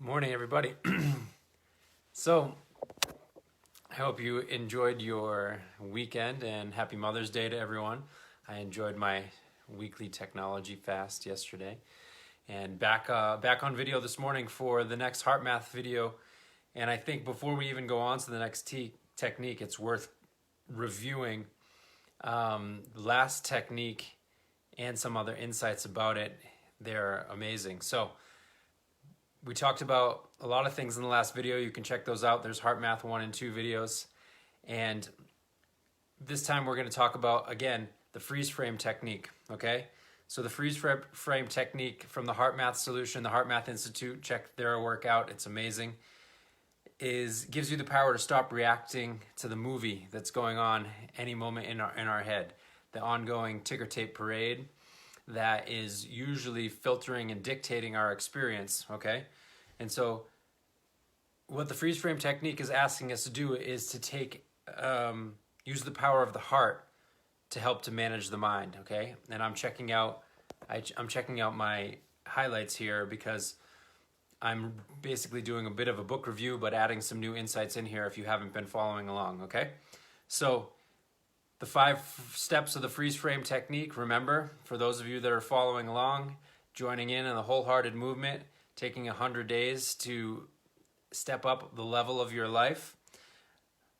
Morning, everybody. So, I hope you enjoyed your weekend and happy Mother's Day to everyone. I enjoyed my weekly technology fast yesterday and back on video this morning for the next heart math video. And I think before we even go on to the next technique, it's worth reviewing last technique and some other insights about it. They're amazing. So, we talked about a lot of things in the last video. You can check those out. There's Heart Math 1 and 2 videos. And this time we're going to talk about, again, the freeze frame technique, okay? So the freeze frame technique from the Heart Math Solution, the Heart Math Institute, check their work out. It's amazing. Gives you the power to stop reacting to the movie that's going on any moment in our head. The ongoing ticker tape parade that is usually filtering and dictating our experience, okay? And so what the freeze frame technique is asking us to do is to use the power of the heart to help to manage the mind, okay? And I'm checking out my highlights here because I'm basically doing a bit of a book review, but adding some new insights in here if you haven't been following along, okay? So the 5 steps of the freeze frame technique, remember, for those of you that are following along, joining in the wholehearted movement, taking 100 days to step up the level of your life.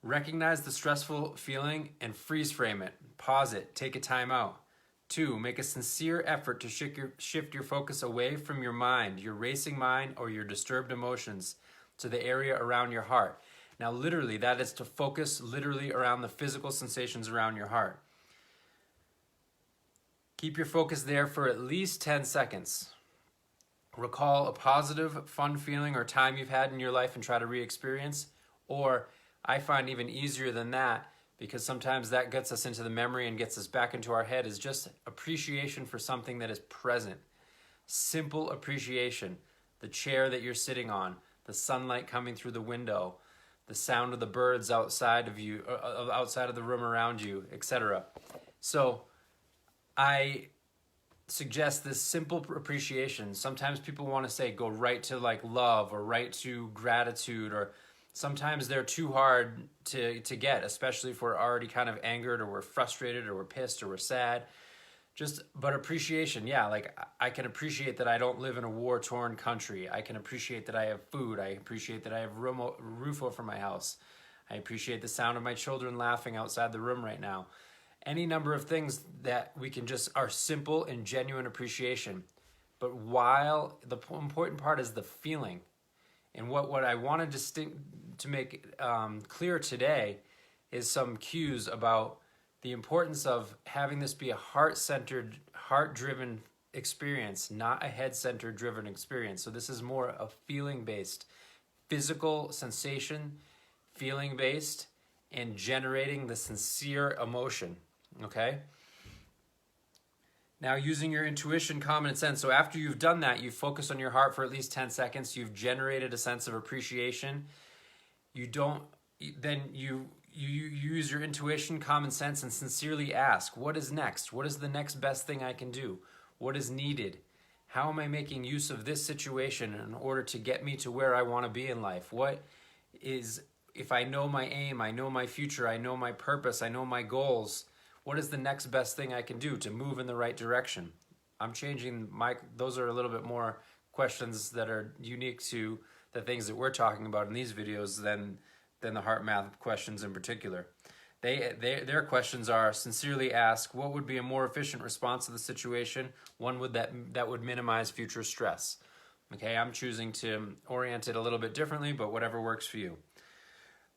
Recognize the stressful feeling and freeze frame it. Pause it, take a time out. 2, make a sincere effort to shift your focus away from your mind, your racing mind, or your disturbed emotions to the area around your heart. Now, literally, that is to focus literally around the physical sensations around your heart. Keep your focus there for at least 10 seconds. Recall a positive, fun feeling or time you've had in your life and try to re-experience. Or I find even easier than that, because sometimes that gets us into the memory and gets us back into our head, is just appreciation for something that is present. Simple appreciation. The chair that you're sitting on, the sunlight coming through the window, the sound of the birds outside of you, outside of the room around you, etc. So I suggest this simple appreciation. Sometimes people want to say go right to like love or right to gratitude, or sometimes they're too hard to get, especially if we're already kind of angered or we're frustrated or we're pissed or we're sad. But appreciation, yeah, like I can appreciate that I don't live in a war-torn country. I can appreciate that I have food. I appreciate that I have roof over my house. I appreciate the sound of my children laughing outside the room right now. Any number of things that we can just are simple and genuine appreciation. But while the important part is the feeling, and what I wanted to make clear today is some cues about the importance of having this be a heart-centered, heart-driven experience, not a head-centered driven experience. So this is more a feeling-based, physical sensation, feeling-based, and generating the sincere emotion, okay? Now, using your intuition, common sense. So after you've done that, you focus on your heart for at least 10 seconds. You've generated a sense of appreciation. Then you use your intuition, common sense, and sincerely ask, what is next? What is the next best thing I can do? What is needed? How am I making use of this situation in order to get me to where I want to be in life? If I know my aim, I know my future, I know my purpose, I know my goals, what is the next best thing I can do to move in the right direction? Those are a little bit more questions that are unique to the things that we're talking about in these videos than the heart math questions in particular. Their questions are: sincerely ask, what would be a more efficient response to the situation? One that would minimize future stress. Okay, I'm choosing to orient it a little bit differently, but whatever works for you.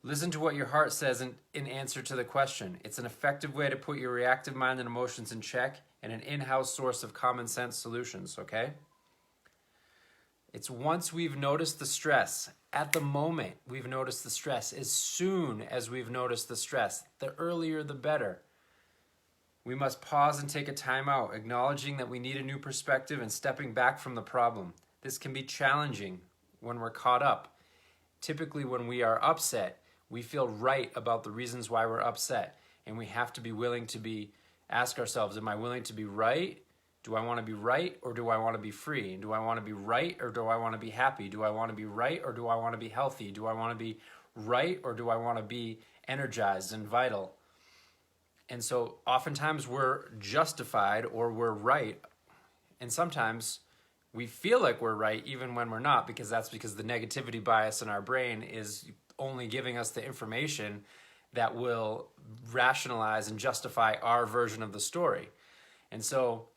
Listen to what your heart says in answer to the question. It's an effective way to put your reactive mind and emotions in check, and an in-house source of common sense solutions, okay? It's once we've noticed the stress, at the moment we've noticed the stress, as soon as we've noticed the stress, the earlier the better. We must pause and take a time out, acknowledging that we need a new perspective and stepping back from the problem. This can be challenging when we're caught up. Typically, when we are upset, we feel right about the reasons why we're upset, and we have to be willing to ask ourselves, am I willing to be right Do I want to be right or do I want to be free? Do I want to be right or do I want to be happy? Do I want to be right or do I want to be healthy? Do I want to be right or do I want to be energized and vital? And so oftentimes we're justified or we're right. And sometimes we feel like we're right even when we're not, because that's because the negativity bias in our brain is only giving us the information that will rationalize and justify our version of the story. And so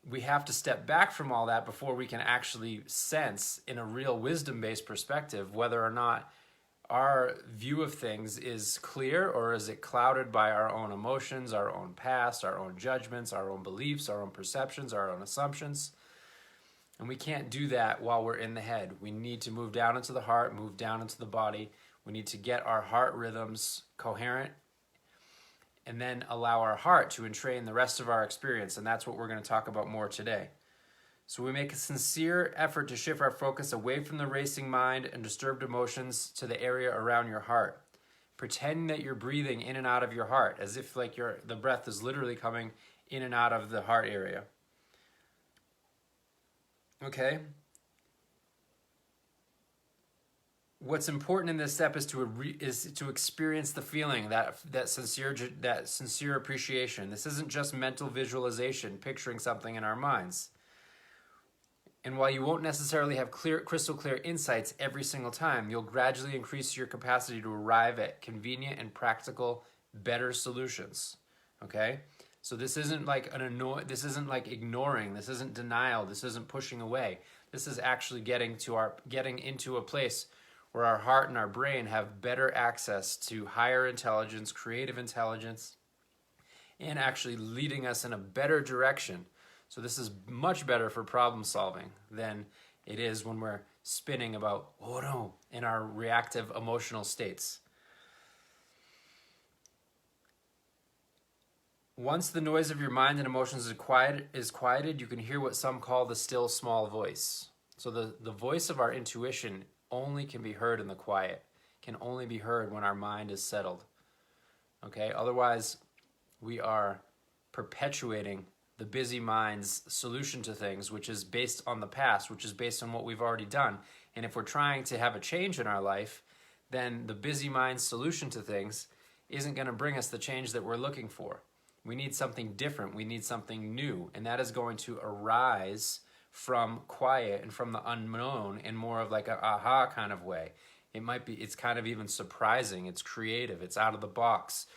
we have to step back from all that before we can actually sense in a real wisdom-based perspective whether or not our view of things is clear or is it clouded by our own emotions, our own past, our own judgments, our own beliefs, our own perceptions, our own assumptions. And we can't do that while we're in the head. We need to move down into the heart, move down into the body. We need to get our heart rhythms coherent and then allow our heart to entrain the rest of our experience. And that's what we're going to talk about more today. So we make a sincere effort to shift our focus away from the racing mind and disturbed emotions to the area around your heart. Pretend that you're breathing in and out of your heart as if like the breath is literally coming in and out of the heart area. Okay? What's important in this step is to experience the feeling, that sincere appreciation. This isn't just mental visualization, picturing something in our minds. And while you won't necessarily have crystal clear insights every single time, you'll gradually increase your capacity to arrive at convenient and practical, better solutions. Okay? So this isn't like this isn't like ignoring, this isn't denial, this isn't pushing away. This is actually getting into a place where our heart and our brain have better access to higher intelligence, creative intelligence, and actually leading us in a better direction. So this is much better for problem solving than it is when we're spinning about, oh no, in our reactive emotional states. Once the noise of your mind and emotions is quieted, you can hear what some call the still small voice. So the voice of our intuition only can be heard in the quiet, can only be heard when our mind is settled. Okay, otherwise we are perpetuating the busy mind's solution to things, which is based on the past, which is based on what we've already done. And if we're trying to have a change in our life, then the busy mind's solution to things isn't going to bring us the change that we're looking for. We need something different. We need something new. And that is going to arise from quiet and from the unknown in more of like an aha kind of way. It's kind of even surprising. It's creative. It's out of the box.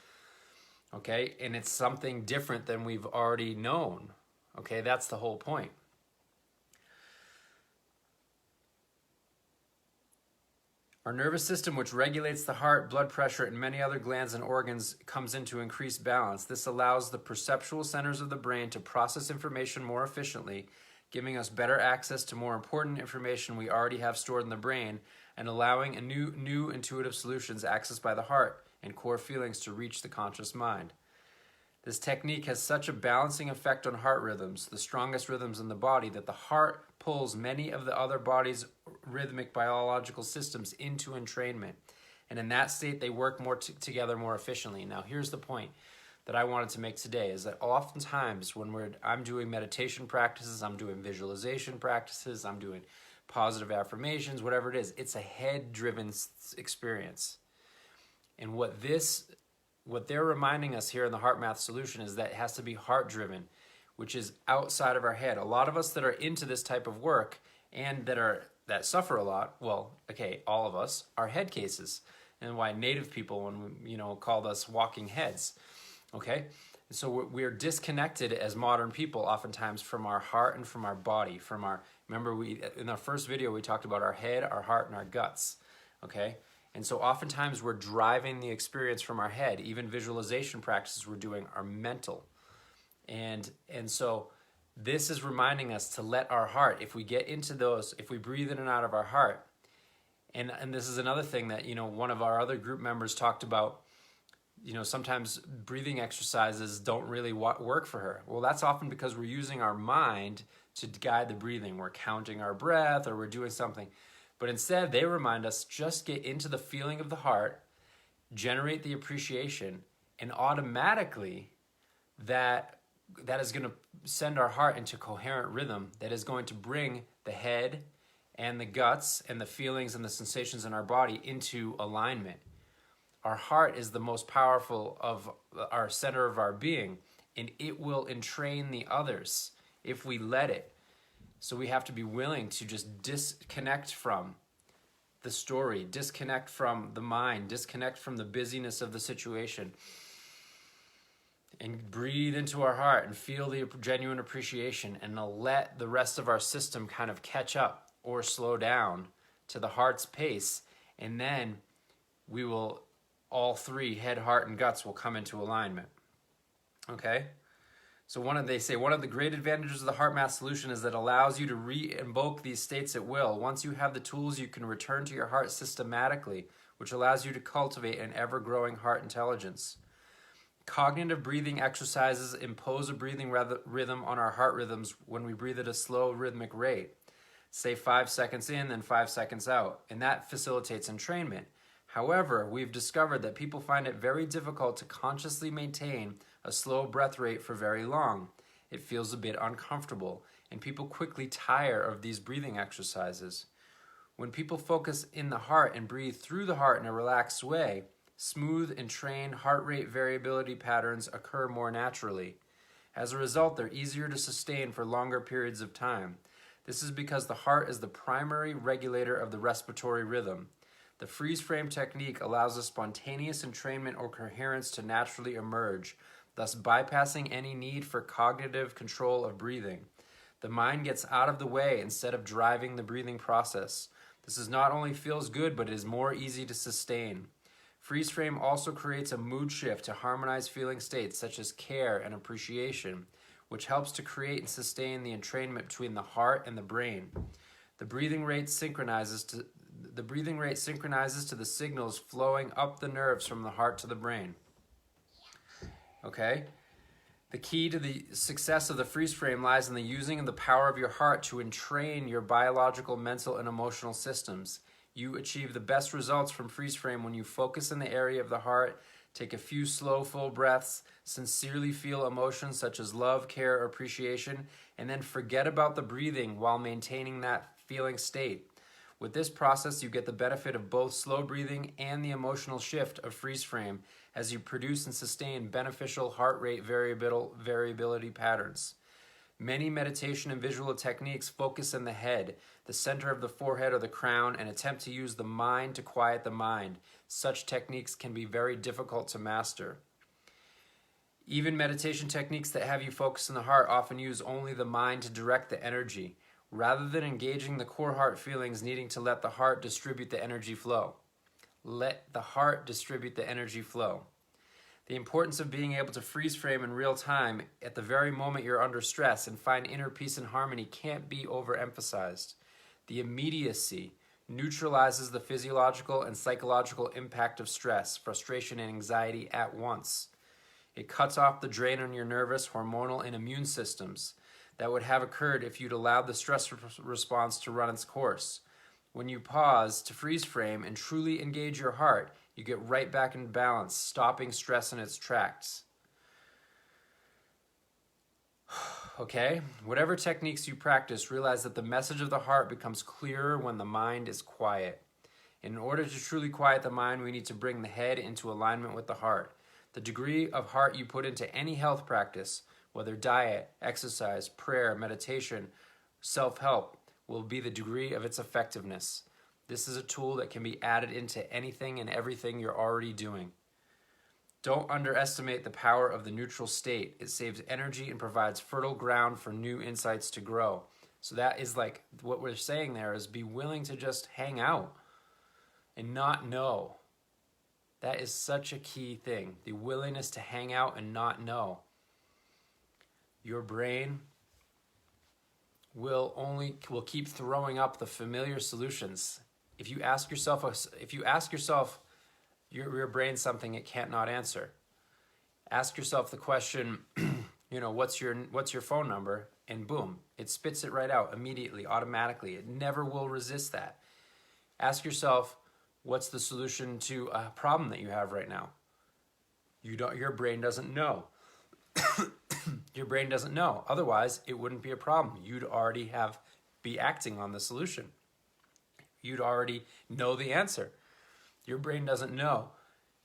Okay, and it's something different than we've already known. Okay, that's the whole point. Our nervous system, which regulates the heart, blood pressure, and many other glands and organs, comes into increased balance. This allows the perceptual centers of the brain to process information more efficiently, giving us better access to more important information we already have stored in the brain, and allowing a new intuitive solutions accessed by the heart and core feelings to reach the conscious mind. This technique has such a balancing effect on heart rhythms, the strongest rhythms in the body, that the heart pulls many of the other body's rhythmic biological systems into entrainment. And in that state, they work together more efficiently. Now, here's the point that I wanted to make today, is that oftentimes when I'm doing meditation practices, I'm doing visualization practices, I'm doing positive affirmations, whatever it is, it's a head-driven experience. And what they're reminding us here in the Heart Math Solution is that it has to be heart-driven, which is outside of our head. A lot of us that are into this type of work and that suffer a lot, well, okay, all of us, are head cases. And why native people, called us walking heads. Okay? So we're disconnected as modern people oftentimes from our heart and from our body. Remember, in our first video, we talked about our head, our heart, and our guts. Okay? And so oftentimes we're driving the experience from our head. Even visualization practices we're doing are mental. And so this is reminding us to let our heart, if we get into those, if we breathe in and out of our heart, and this is another thing that, one of our other group members talked about, sometimes breathing exercises don't really work for her. Well, that's often because we're using our mind to guide the breathing. We're counting our breath or we're doing something. But instead, they remind us, just get into the feeling of the heart, generate the appreciation, and automatically that going to send our heart into coherent rhythm that is going to bring the head and the guts and the feelings and the sensations in our body into alignment. Our heart is the most powerful of our center of our being, and it will entrain the others if we let it. So we have to be willing to just disconnect from the story, disconnect from the mind, disconnect from the busyness of the situation, and breathe into our heart and feel the genuine appreciation, and let the rest of our system kind of catch up or slow down to the heart's pace. And then we will, all three, head, heart, and guts, will come into alignment. Okay? So they say one of the great advantages of the HeartMath solution is that it allows you to re-invoke these states at will. Once you have the tools, you can return to your heart systematically, which allows you to cultivate an ever-growing heart intelligence. Cognitive breathing exercises impose a breathing rhythm on our heart rhythms when we breathe at a slow rhythmic rate. Say 5 seconds in, then 5 seconds out, and that facilitates entrainment. However, we've discovered that people find it very difficult to consciously maintain a slow breath rate for very long. It feels a bit uncomfortable, and people quickly tire of these breathing exercises. When people focus in the heart and breathe through the heart in a relaxed way, smooth and trained heart rate variability patterns occur more naturally. As a result, they're easier to sustain for longer periods of time. This is because the heart is the primary regulator of the respiratory rhythm. The freeze frame technique allows a spontaneous entrainment or coherence to naturally emerge, thus bypassing any need for cognitive control of breathing. The mind gets out of the way instead of driving the breathing process. This not only feels good, but it is more easy to sustain. Freeze frame also creates a mood shift to harmonize feeling states such as care and appreciation, which helps to create and sustain the entrainment between the heart and the brain. The breathing rate synchronizes to the signals flowing up the nerves from the heart to the brain. Okay? The key to the success of the freeze frame lies in the using of the power of your heart to entrain your biological, mental, and emotional systems. You achieve the best results from freeze frame when you focus in the area of the heart, take a few slow, full breaths, sincerely feel emotions such as love, care, or appreciation, and then forget about the breathing while maintaining that feeling state. With this process, you get the benefit of both slow breathing and the emotional shift of freeze frame as you produce and sustain beneficial heart rate variability patterns. Many meditation and visual techniques focus in the head, the center of the forehead or the crown, and attempt to use the mind to quiet the mind. Such techniques can be very difficult to master. Even meditation techniques that have you focus in the heart often use only the mind to direct the energy, rather than engaging the core heart feelings, needing to let the heart distribute the energy flow. Let the heart distribute the energy flow. The importance of being able to freeze frame in real time at the very moment you're under stress and find inner peace and harmony can't be overemphasized. The immediacy neutralizes the physiological and psychological impact of stress, frustration, and anxiety at once. It cuts off the drain on your nervous, hormonal, and immune systems that would have occurred if you'd allowed the stress response to run its course. When you pause to freeze frame and truly engage your heart, you get right back in balance, stopping stress in its tracks. Okay? Whatever techniques you practice, realize that the message of the heart becomes clearer when the mind is quiet. In order to truly quiet the mind, we need to bring the head into alignment with the heart. The degree of heart you put into any health practice, whether diet, exercise, prayer, meditation, self-help, will be the degree of its effectiveness. This is a tool that can be added into anything and everything you're already doing. Don't underestimate the power of the neutral state. It saves energy and provides fertile ground for new insights to grow. So that is like what we're saying there is be willing to just hang out and not know. That is such a key thing. The willingness to hang out and not know. Your brain will keep throwing up the familiar solutions. If you ask yourself your brain something it can't not answer, ask yourself the question, what's your phone number, and boom, it spits it right out immediately, automatically. It never will resist that. Ask yourself, what's the solution to a problem that you have right now? Your brain doesn't know. Your brain doesn't know. Otherwise, it wouldn't be a problem. You'd already be acting on the solution. You'd already know the answer. Your brain doesn't know.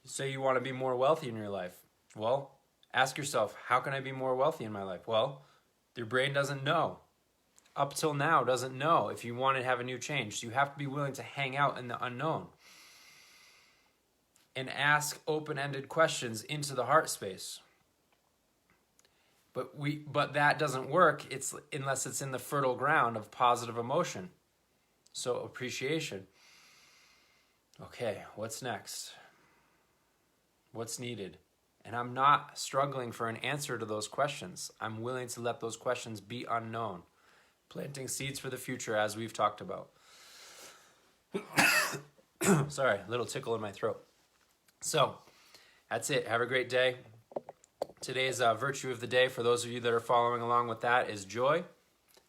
Say you want to be more wealthy in your life. Well, ask yourself, how can I be more wealthy in my life? Well, your brain doesn't know. Up till now, doesn't know if you want to have a new change. So you have to be willing to hang out in the unknown and ask open-ended questions into the heart space. But that doesn't work unless it's in the fertile ground of positive emotion. So appreciation. Okay, what's next? What's needed? And I'm not struggling for an answer to those questions. I'm willing to let those questions be unknown. Planting seeds for the future, as we've talked about. Sorry, a little tickle in my throat. So, that's it. Have a great day. Today's virtue of the day, for those of you that are following along with that, is joy.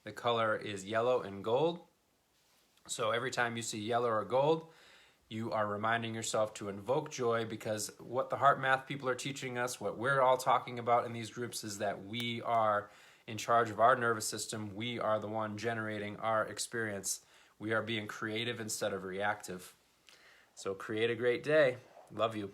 The color is yellow and gold. So every time you see yellow or gold, you are reminding yourself to invoke joy, because what the heart math people are teaching us, what we're all talking about in these groups, is that we are in charge of our nervous system. We are the one generating our experience. We are being creative instead of reactive. So create a great day. Love you.